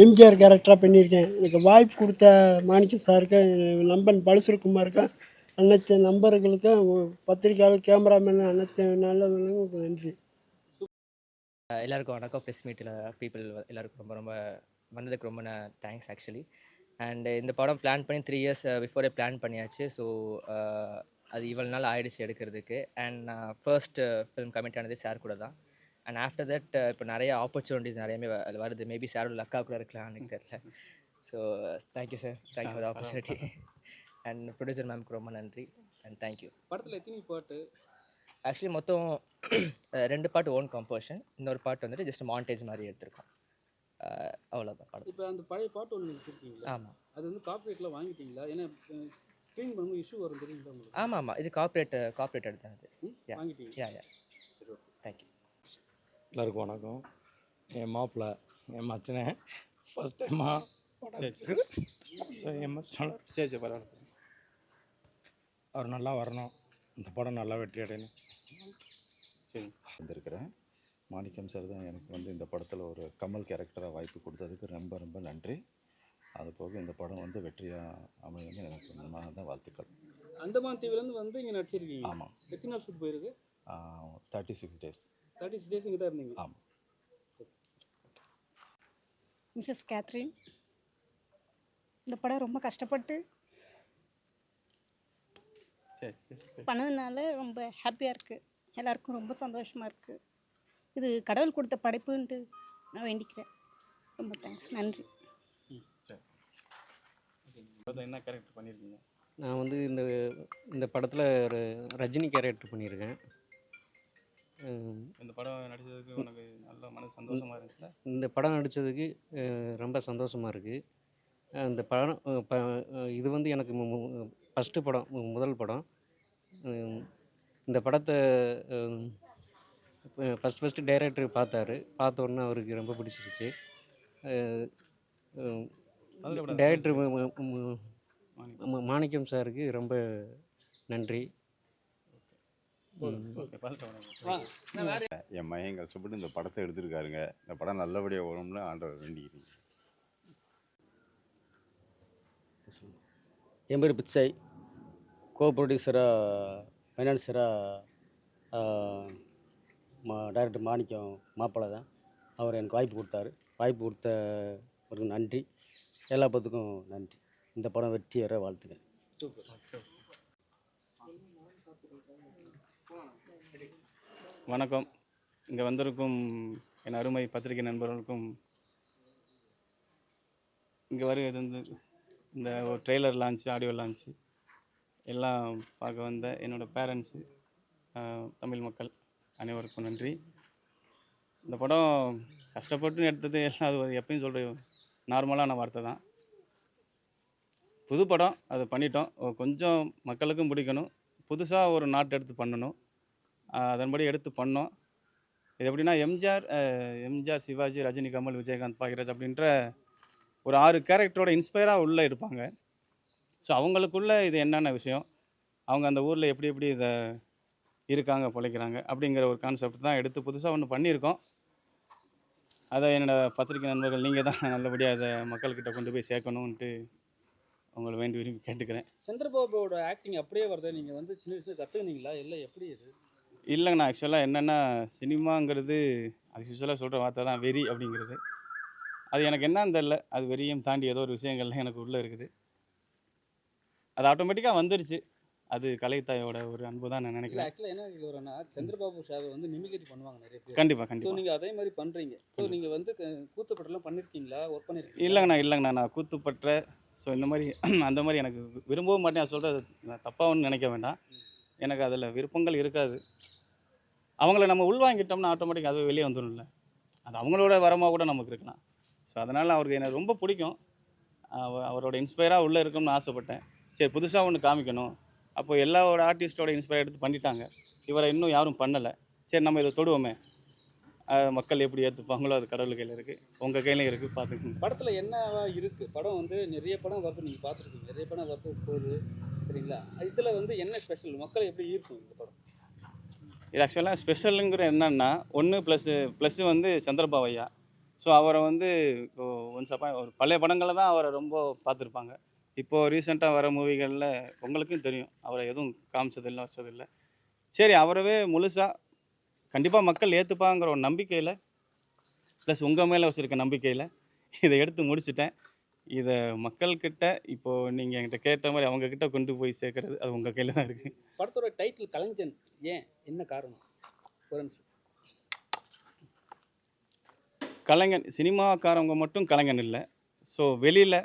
எம்ஜிஆர் கேரக்டராக பண்ணியிருக்கேன். எனக்கு வாய்ப்பு கொடுத்த மாணிக்கம் சாருக்கு, நண்பன் பலசுருக்குமாருக்கு, அனைத்து நண்பர்களுக்கும், பத்திரிக்கையாளர், கேமராமேன், அனைத்து நல்லவர்களுக்கும் நன்றி. எல்லாருக்கும் வணக்கம். ப்ரெஸ் மீட்டில் பீப்புள் எல்லாருக்கும் ரொம்ப ரொம்ப வந்ததுக்கு ரொம்ப தேங்க்ஸ் ஆக்சுவலி. அண்ட் இந்த படம் பிளான் பண்ணி 3 இயர்ஸ் பிஃபோரே பிளான் பண்ணியாச்சு. ஸோ அது இவ்வளோ நாள் ஆயிடுச்சு எடுக்கிறதுக்கு. அண்ட் நான் ஃபர்ஸ்ட் ஃபிலிம் கமிட் ஆனது சார் கூட தான். அண்ட் ஆஃப்டர் தட் இப்போ நிறைய ஆப்பர்ச்சுனிட்டிஸ் நிறையவே அது வருது. மேபி சாரோட லக்கா கூட இருக்கலாம், எனக்கு தெரியல. So thank you sir, thank you for the opportunity. And producer மேம்க்கு ரொம்ப நன்றி அண்ட் தேங்க்யூ. படத்தில் எத்தனை பாட்டு? ஆக்சுவலி மொத்தம் 2 பாட்டு ஓன் கம்போஷன், இன்னொரு பாட்டு வந்துட்டு ஜஸ்ட் மாண்டேஜ் மாதிரி எடுத்திருக்கோம். அவ்வளோதான் படம். இப்போ அந்த பழைய பாட்டு ஒன்று வச்சுருக்கீங்களா? ஆமாம். அது வந்து காப்பிரைட்டில் வாங்கிட்டீங்களா? ஏன்னா ஸ்க்ரீன் பண்ணும்போது இஷ்யூ வரும் தெரியுங்களா உங்களுக்கு? ஆமாம், இது கார்ப்பரேட் எடுத்தது. வாங்கிட்டீங்க? யா சரி, ஓகே, தேங்க்யூ. எல்லாருக்கும் வணக்கம். என் மாப்பிள்ளை, என் மச்சனை ஃபஸ்ட் டைமாக என் மச்சனோட சரி பரவாயில்ல, அவர் நல்லா வரணும், இந்த படம் நல்லா வெற்றி அடையணும். சரி. வந்திருக்கிறேன். மாணிக்கம் சார் தான் எனக்கு வந்து இந்த படத்தில் ஒரு கமல் கேரக்டராக வாய்ப்பு கொடுத்ததுக்கு ரொம்ப ரொம்ப நன்றி. அது போக இந்த படம் வந்து வெற்றியாக அமையணும்னு எனக்கு மனமார்ந்த வாழ்த்துக்கள். அந்தமான் தீவுலேருந்து வந்து இங்கே நடிச்சிருக்கீங்க? ஆமாம். எத்தனை நாள் ஷூட் போயிருக்கு? 36 days. 36 days இங்கே தான் இருந்தீங்க? ஆமாம். மிஸ்ஸஸ் கேத்ரின், இந்த படம் ரொம்ப கஷ்டப்பட்டு பண்ணதுனால ரொம்ப ஹாப்பியாக இருக்குது. எல்லாருக்கும் ரொம்ப சந்தோஷமாக இருக்குது. இது கடவுள் கொடுத்த படைப்புன்ட்டு நான் வேண்டிக்கிறேன். ரொம்ப தேங்க்ஸ், நன்றி. என்ன கேரக்டர் பண்ணியிருக்கீங்க? நான் வந்து இந்த படத்தில் ஒரு ரஜினி கேரக்டர் பண்ணியிருக்கேன். இந்த படம் நடித்ததுக்கு உனக்கு நல்ல மனசு சந்தோஷமாக இருந்துச்சுல? இந்த படம் நடித்ததுக்கு ரொம்ப சந்தோஷமாக இருக்குது. இந்த படம் இது வந்து எனக்கு ஃபஸ்ட்டு படம், முதல் படம். இந்த படத்தை ஃபஸ்ட்டு டைரக்டர் பார்த்த உடனே அவருக்கு ரொம்ப பிடிச்சிருச்சு. டைரக்டர் மாணிக்கம் சாருக்கு ரொம்ப நன்றி. என் மகன் கஷ்டப்பட்டு இந்த படத்தை எடுத்திருக்காருங்க. இந்த படம் நல்லபடியாக வரும்னு ஆண்டவர் வேண்டிக்கிறீங்க. என் பேர் பிச்சை. கோ ப்ரொடியூசராக, ஃபைனான்சராக டைரக்டர் மாணிக்கம் மாப்பிள்ளை தான். அவர் எனக்கு வாய்ப்பு கொடுத்தாரு. வாய்ப்பு கொடுத்தவருக்கு நன்றி. எல்லா பத்துக்கும் நன்றி. இந்த படம் வெற்றி வர வாழ்த்துக்கள். வணக்கம். இங்கே வந்திருக்கும் என் அருமை பத்திரிகை நண்பர்களுக்கும், இங்கே வருகிறது வந்து இந்த ஒரு ட்ரெய்லர் லான்ச்சு, ஆடியோ லான்ச்சு எல்லாம் பார்க்க வந்த என்னோடய பேரண்ட்ஸு, தமிழ் மக்கள் அனைவருக்கும் நன்றி. இந்த படம் கஷ்டப்பட்டு எடுத்தது எல்லாம் அது எப்பயும் சொல்கிற நார்மலான வார்த்தை தான். புது படம், அது பண்ணிட்டோம். கொஞ்சம் மக்களுக்கும் பிடிக்கணும். புதுசாக ஒரு நாட்டு எடுத்து பண்ணணும். அதன்படி எடுத்து பண்ணோம். இது எப்படின்னா எம்ஜிஆர், சிவாஜி, ரஜினி, கமல், விஜயகாந்த், பாக்யராஜ் அப்படின்ற ஒரு 6 கேரக்டரோட இன்ஸ்பயராக உள்ளே இருப்பாங்க. ஸோ அவங்களுக்குள்ளே இது என்னென்ன விஷயம், அவங்க அந்த ஊரில் எப்படி எப்படி இதை இருக்காங்க, பிழைக்கிறாங்க அப்படிங்கிற ஒரு கான்செப்ட் தான் எடுத்து புதுசாக ஒன்று பண்ணியிருக்கோம். அதை என்னோடய பத்திரிகை நண்பர்கள் நீங்கள் தான் நல்லபடியாக அதை மக்கள்கிட்ட கொண்டு போய் சேர்க்கணுன்ட்டு உங்களை வேண்டி விரும்பி கேட்டுக்கிறேன். சந்திரபாபுவோட ஆக்டிங் அப்படியே வருது. நீங்கள் வந்து சின்ன வயசுல கற்றுக்கினீங்களா இல்லை எப்படி இது? இல்லைங்கண்ணா, ஆக்சுவலாக என்னென்னா சினிமாங்கிறது அது யூஸ்வலாக சொல்கிற வார்த்தை தான் வெறி அப்படிங்கிறது. அது எனக்கு என்னன்னு தெரில, அது வெறியும் தாண்டி ஏதோ ஒரு விஷயங்கள்லாம் எனக்கு உள்ளே இருக்குது. அது ஆட்டோமேட்டிக்காக வந்துருச்சு. அது கலைத்தாயோட ஒரு அன்பு தான் நான் நினைக்கிறேன். ஆக்சுவலாக என்ன கேட்குறேன்னா, சந்திரபாபு சார் வந்து மிமிக்ரி பண்ணுவாங்க நிறைய பேர். கண்டிப்பாக. ஸோ நீங்கள் அதே மாதிரி பண்ணுறீங்க. ஸோ நீங்கள் வந்து கூத்துப்பட்டெல்லாம் பண்ணியிருக்கீங்களா, ஒர்க் பண்ணியிருக்கீங்க? இல்லைங்கண்ணா, நான் கூத்துப்பற்ற ஸோ இந்த மாதிரி அந்த மாதிரி எனக்கு விரும்பவும் மாட்டேன். அது சொல்கிறது தப்பாகவும் நினைக்க வேண்டாம். எனக்கு அதில் விருப்பங்கள் இருக்காது. அவங்கள நம்ம உள்வாங்கிட்டோம்னா ஆட்டோமேட்டிக் அதுவே வெளியே வந்துடும்ல. அது அவங்களோட வரமாக கூட நமக்கு இருக்கலாம். ஸோ அதனால் அவருக்கு எனக்கு ரொம்ப பிடிக்கும். அவரோட இன்ஸ்பயராக உள்ளே இருக்கணும்னு ஆசைப்பட்டேன். சரி, புதுசாக ஒன்று காமிக்கணும். அப்போ எல்லாரோட ஆர்டிஸ்ட்டோட இன்ஸ்பயர் எடுத்து பண்ணிட்டாங்க. இவரை இன்னும் யாரும் பண்ணலை. சரி, நம்ம இதை தொடுவோமே. மக்கள் எப்படி ஏற்றுப்பாங்களோ அது கடவுள் கையில் இருக்குது, உங்கள் கையிலையும் இருக்குது. பார்த்துக்கணும். படத்தில் என்னவா இருக்குது? படம் வந்து நிறைய படம் வருது, நீங்கள் பார்த்துருக்கீங்க. நிறைய படம் வருது போகுது, சரிங்களா? இதில் வந்து என்ன ஸ்பெஷல், மக்களை எப்படி ஈர்க்கும் இந்த படம்? இது ஆக்சுவலாக ஸ்பெஷலுங்கிற என்னென்னா, 1 ப்ளஸ்ஸு வந்து சந்திரபாபு ஐயா. ஸோ அவரை வந்து ஒன்ஸ் அப்பா ஒரு பழைய படங்களில் தான் அவரை ரொம்ப பார்த்துருப்பாங்க. இப்போது ரீசெண்டாக வர மூவிகளில் உங்களுக்கும் தெரியும், அவரை எதுவும் காமிச்சதில்லை, வச்சதில்லை. சரி, அவரவே முழுசாக கண்டிப்பாக மக்கள் ஏற்றுப்பாங்கிற ஒரு நம்பிக்கையில், ப்ளஸ் உங்கள் மேலே வச்சுருக்க நம்பிக்கையில் இதை எடுத்து முடிச்சிட்டேன். இதை மக்கள்கிட்ட இப்போது நீங்கள் என்கிட்ட கேட்ட மாதிரி அவங்கக்கிட்ட கொண்டு போய் சேர்க்கறது அது உங்கள் கையில் தான் இருக்குது. படத்தோட டைட்டில் கலைஞன் ஏன், என்ன காரணம்? ஒரு நிமிஷம். கலைஞன் சினிமாக்காரவங்க மட்டும் கலைஞன் இல்லை. ஸோ வெளியில்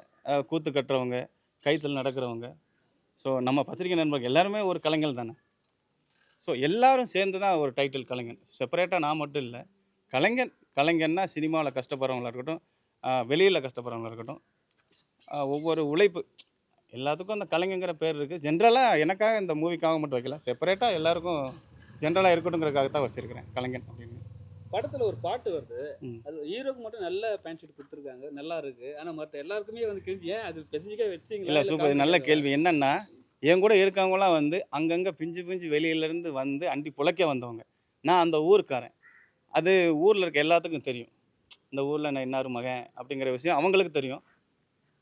கூத்து கட்டுறவங்க, கைத்தில் நடக்கிறவங்க, ஸோ நம்ம பத்திரிகை நண்பர்கள் எல்லாருமே ஒரு கலைஞர் தானே. ஸோ எல்லாரும் சேர்ந்து தான் ஒரு டைட்டில் கலைஞன். செப்பரேட்டாக நான் மட்டும் இல்லை. கலைஞன்னா சினிமாவில் கஷ்டப்படுறவங்களா இருக்கட்டும், வெளியில் கஷ்டப்படுறவங்களா இருக்கட்டும், ஒவ்வொரு உழைப்பு எல்லாத்துக்கும் அந்த கலைஞங்கிற பேர் இருக்குது. ஜென்ரலாக எனக்காக இந்த மூவிக்காக மட்டும் வைக்கல, செப்பரேட்டாக எல்லாருக்கும் ஜென்ரலாக இருக்கட்டுங்கிறதுக்காக தான் வச்சுருக்கிறேன் கலைஞன் அப்படின்னு. படத்தில் ஒரு பாட்டு வருது, ம். அது ஹீரோக்கு மட்டும் நல்ல பேண்ட் ஷர்ட் கொடுத்துருக்காங்க, நல்லா இருக்கு. ஆனால் மற்ற எல்லாருக்குமே வந்து கிழிஞ்சு, ஏன் அது ஸ்பெசிஃபிக்காக வச்சிங்களா? இல்லை, சூப்பர், நல்ல கேள்வி. என்னென்னா, என் கூட இருக்கவங்களாம் வந்து அங்கங்கே பிஞ்சு வெளியிலேருந்து வந்து அண்டி பிழைக்க வந்தவங்க. நான் அந்த ஊருக்காரன். அது ஊரில் இருக்க எல்லாத்துக்கும் தெரியும். இந்த ஊரில் நான் இன்னார் மகன் அப்படிங்கிற விஷயம் அவங்களுக்கு தெரியும்.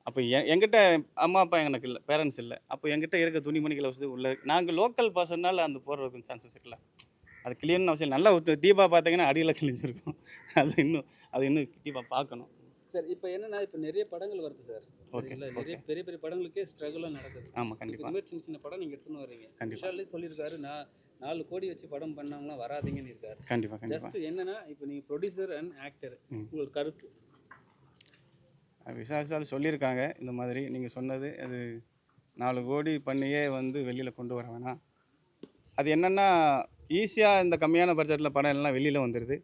அப்போ என்கிட்ட அம்மா அப்பா எனக்கு இல்லை, பேரண்ட்ஸ் இல்லை. அப்போ என்கிட்ட இருக்க துணிமணிகளை வசதி உள்ள நாங்கள் லோக்கல் பர்சனால் அந்த போடுறதுக்கு சான்சஸ் இல்லை. அது கிளியர்னு அவசியம். நல்லா டீப்பாக பார்த்தீங்கன்னா அடியில் கிழிஞ்சிருக்கும். அது இன்னும் டீப்பாக பார்க்கணும். சார் இப்போ என்னன்னா, இப்போ நிறைய படங்கள் வருது சார். ஓகே, இல்லை, நிறைய பெரிய பெரிய படங்களுக்கே ஸ்ட்ரகிளாக நடக்குது. ஆமாம், இப்போ கண்டிப்பாக. இந்த மாதிரி சின்ன சின்ன படம் நீங்கள் எடுத்துன்னு வரீங்க. கண்டிப்பா. விஷாலே சொல்லியிருக்காரு, நான் 4 கோடி வச்சு படம் பண்ணவங்களாம் வராதீங்கன்னு இருக்காரு. கண்டிப்பாக. ஜஸ்ட் என்னன்னா, இப்போ நீங்கள் ப்ரொடியூசர் அண்ட் ஆக்டர், ம். உங்களுக்கு கருத்து? விசாரிச்சாலும் சொல்லியிருக்காங்க இந்த மாதிரி நீங்கள் சொன்னது. அது 4 கோடி பண்ணியே வந்து வெளியில் கொண்டு வர வேணாம். அது என்னென்னா, ஈஸியாக இந்த கம்மியான பட்ஜெட்டில் படம் எல்லாம் வெளியில் வந்துடுது.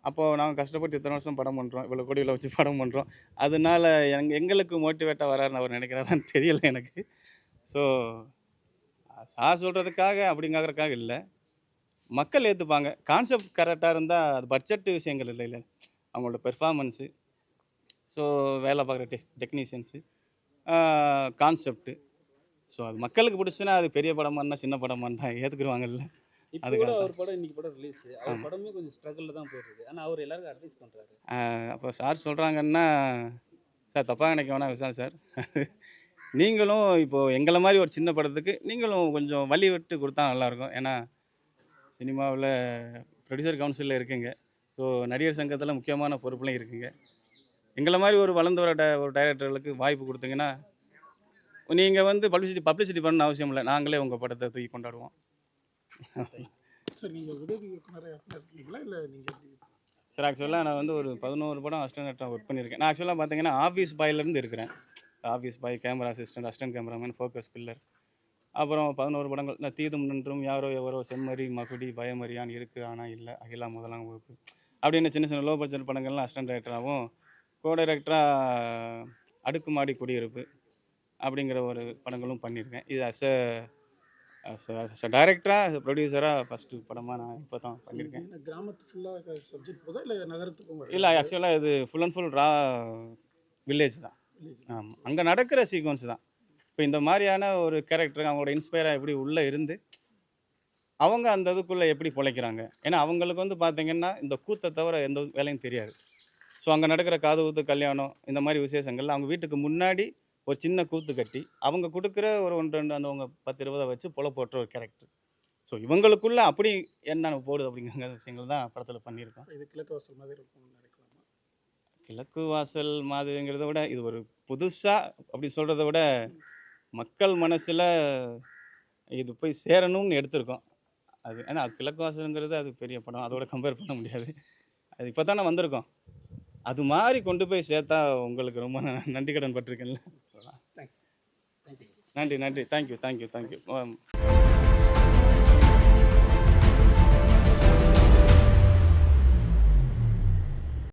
அப்போது நாங்கள் கஷ்டப்பட்டு இத்தனை வருஷம் படம் பண்ணுறோம், இவ்வளோ கோடியில் வச்சு படம் பண்ணுறோம். அதனால எங்களுக்கு மோட்டிவேட்டாக வராருன்னு அவர் நினைக்கிறாரான்னு தெரியலை எனக்கு. ஸோ சார் சொல்கிறதுக்காக அப்படிங்கிறதுக்காக இல்லை, மக்கள் ஏற்றுப்பாங்க. கான்செப்ட் கரெக்டாக இருந்தால் அது பட்ஜெட்டு விஷயங்கள் இல்லை, அவங்களோட பெர்ஃபார்மன்ஸு, ஸோ வேலை பார்க்குற டெக்னீஷியன்ஸு, கான்செப்ட்டு, ஸோ அது மக்களுக்கு பிடிச்சுன்னா அது பெரிய படமாக இருந்தால் சின்ன படமாக இருந்தால் ஏற்றுக்குருவாங்கல்ல. இப்போ அதுக்காக கூட தான். அவர் படம் இன்னைக்கு படம் ரிலீஸ், அவர் படமே கொஞ்சம் ஸ்ட்ரகிளில் தான் போயிருக்கு. ஆனால் அவர் எல்லாருக்கும் அட்வைஸ் பண்ணுறாரு. அப்போ சார் சொல்கிறாங்கன்னா, சார் தப்பாக நினைக்க வேணாம் விசால் சார். நீங்களும் இப்போது எங்களை மாதிரி ஒரு சின்ன படத்துக்கு நீங்களும் கொஞ்சம் வழி விட்டு கொடுத்தா நல்லாயிருக்கும். ஏன்னா சினிமாவில் ப்ரொடியூசர் கவுன்சிலில் இருக்குங்க. ஸோ நடிகர் சங்கத்தில் முக்கியமான பொறுப்புலையும் இருக்குங்க. எங்களை மாதிரி ஒரு வளர்ந்து வர ஒரு டைரக்டர்களுக்கு வாய்ப்பு கொடுத்தீங்கன்னா, நீங்கள் வந்து பப்ளிசிட்டி பண்ணணும் அவசியம் இல்லை. நாங்களே உங்கள் படத்தை தூக்கி கொண்டாடுவோம். சார் நீங்கள் உதவி இயக்குனராக இருக்கீங்களா இல்லை நீங்கள்? சார் ஆக்சுவலாக நான் வந்து ஒரு 11 படம் அசிஸ்டன்ட் ஒர்க் பண்ணியிருக்கேன். நான் ஆக்சுவலாக பார்த்தீங்கன்னா ஆஃபீஸ் பாயிலேருந்து இருக்கிறேன். Office boy, camera assistant cameraman, focus pillar. அப்புறம் 11 படங்கள். நான் தீதும் நின்றும், யாரோ எவரோ, செம்மறி, மகுடி, பயமறியான், இருக்கு ஆனால் இல்லை, அகிலா முதலாம் வகுப்பு அப்படின்னு சின்ன சின்ன லோ பட்ஜெட் படங்கள்லாம் அசிஸ்டன்ட் டைரக்டராகவும், கோ டைரக்டராக அடுக்குமாடி குடியிருப்பு அப்படிங்கிற ஒரு படங்களும் பண்ணியிருக்கேன். இது அஸ் அ டைரக்டராக, ப்ரொடியூசராக ஃபஸ்ட்டு படமாக நான் இப்போ தான் பண்ணியிருக்கேன். கிராமத்து ஃபுல்லாக சப்ஜெக்ட் போதா இல்லை நகரத்துக்கும்? இல்லை, ஆக்சுவலாக இது ஃபுல் அண்ட் ஃபுல் வில்லேஜ் தான். ஆமாம், அங்கே நடக்கிற சீக்வன்ஸ் தான். இப்போ இந்த மாதிரியான ஒரு கேரக்டர் அவங்களோட இன்ஸ்பயராக எப்படி உள்ளே இருந்து அவங்க அந்த இதுக்குள்ளே எப்படி பிழைக்கிறாங்க. ஏன்னா அவங்களுக்கு வந்து பார்த்திங்கன்னா இந்த கூத்தை தவிர எந்த வேலையும் தெரியாது. ஸோ அங்கே நடக்கிற காது ஊத்து, கல்யாணம், இந்த மாதிரி விசேஷங்கள்ல அவங்க வீட்டுக்கு முன்னாடி ஒரு சின்ன கூத்து கட்டி அவங்க கொடுக்குற ஒரு 1-2 அந்த அவங்க 10-20 வச்சு போட்டுற ஒரு கேரக்டர். ஸோ இவங்களுக்குள்ளே அப்படி என்ன போடுது அப்படிங்கிற விஷயங்கள் தான் படத்தில் பண்ணியிருக்கோம். இது கிழக்கு வாசல் மாதிரி இருக்கும்னு நினைக்கலாமா? கிழக்கு வாசல் மாதிரிங்கிறத விட இது ஒரு புதுசாக அப்படி சொல்கிறத விட மக்கள் மனசில் இது போய் சேரணும்னு எடுத்திருக்கோம். அது ஏன்னா அது கிழக்கு வாசலுங்கிறது அது பெரிய படம், அதோட கம்பேர் பண்ண முடியாது. அது இப்போ தானே வந்திருக்கோம். அது மாதிரி கொண்டு போய் சேர்த்தா உங்களுக்கு ரொம்ப நன்றி கடன் பட்டிருக்கேன்ல. நன்றி, தேங்க்யூ.